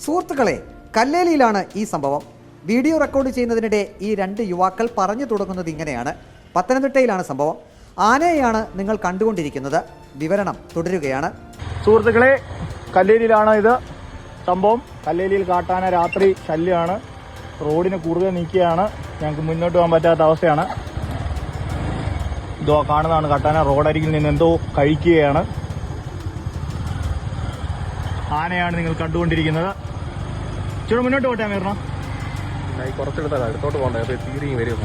സുഹൃത്തുക്കളെ, കല്ലേലിയിലാണ് ഈ സംഭവം. വീഡിയോ റെക്കോർഡ് ചെയ്യുന്നതിനിടെ ഈ രണ്ട് യുവാക്കൾ പറഞ്ഞു തുടങ്ങുന്നത് ഇങ്ങനെയാണ്. പത്തനംതിട്ടയിലാണ് സംഭവം. ആനയെയാണ് നിങ്ങൾ കണ്ടുകൊണ്ടിരിക്കുന്നത്. വിവരണം തുടരുകയാണ്. സുഹൃത്തുക്കളെ, കല്ലേലിയിലാണ് ഇത് സംഭവം. കല്ലേലിയിൽ കാട്ടാന രാത്രി ശല്യമാണ്. റോഡിന് കൂടുതൽ നീക്കുകയാണ്. ഞങ്ങൾക്ക് മുന്നോട്ട് പോകാൻ പറ്റാത്ത അവസ്ഥയാണ്. ഇതോ കാണുന്നതാണ് കാട്ടാന. റോഡരികിൽ നിന്ന് എന്തോ കഴിക്കുകയാണ്. ആനയാണ് നിങ്ങൾ കണ്ടുകൊണ്ടിരിക്കുന്നത്. ഇച്ചിരി മുന്നോട്ട് പോട്ടെ അമീറിന. കുറച്ചെടുത്തോട്ട് പോകണ്ടേ, തീരെ വരും.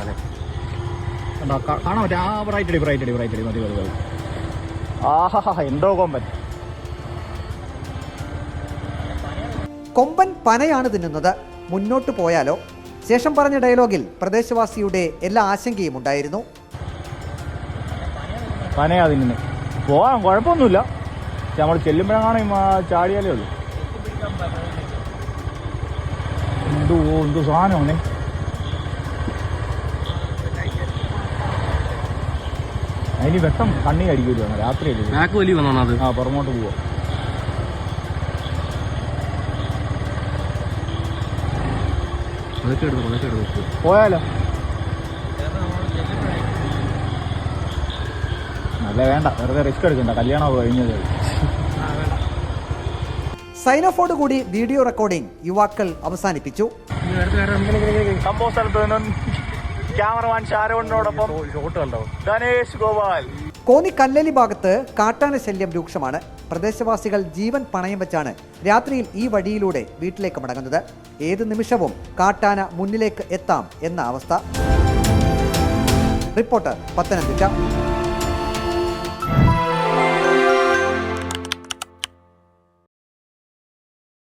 കാണാൻ പറ്റും. ആ ബ്രൈറ്റ് അടി മതി. ആഹാ, എന്തോ കൊമ്പൻ. കൊമ്പൻ പനയാണ് തിന്നുന്നത്. മുന്നോട്ട് പോയാലോ? ശേഷം പറഞ്ഞ ഡയലോഗിൽ പ്രദേശവാസിയുടെ എല്ലാ ആശങ്കയും ഉണ്ടായിരുന്നു. പനയാ തിന്നുന്നത്. പോകാൻ കുഴപ്പമൊന്നുമില്ല. നമ്മൾ ചെല്ലുമ്പോഴാണ് ചാടിയാലേ ഉള്ളൂ. എന്തോ സാധനമാണേ. അതിന് വെട്ടം കണ്ണി അടിക്കുമല്ലോ രാത്രി. ആ, പുറമോട്ട് പോവാ. പോയാലോ? അല്ല, വേണ്ട, വെറുതെ റിസ്ക് എടുക്കണ്ട. കല്യാണം കഴിഞ്ഞത്. സൈനോഫോട് കൂടി വീഡിയോ റെക്കോർഡിംഗ് യുവാക്കൾ അവസാനിപ്പിച്ചു. സംഭവ സ്ഥലത്ത് നിന്നും ക്യാമറമാൻ ഷാരോണിനോടൊപ്പം ഗണേഷ് ഗോപാൽ. കോന്നി കല്ലേലി ഭാഗത്ത് കാട്ടാന ശല്യം രൂക്ഷമാണ്. പ്രദേശവാസികൾ ജീവൻ പണയം വെച്ചാണ് രാത്രിയിൽ ഈ വഴിയിലൂടെ വീട്ടിലേക്ക് മടങ്ങുന്നത്. ഏത് നിമിഷവും കാട്ടാന മുന്നിലേക്ക് എത്താം എന്ന അവസ്ഥ. റിപ്പോർട്ടർ, പത്തനംതിട്ട.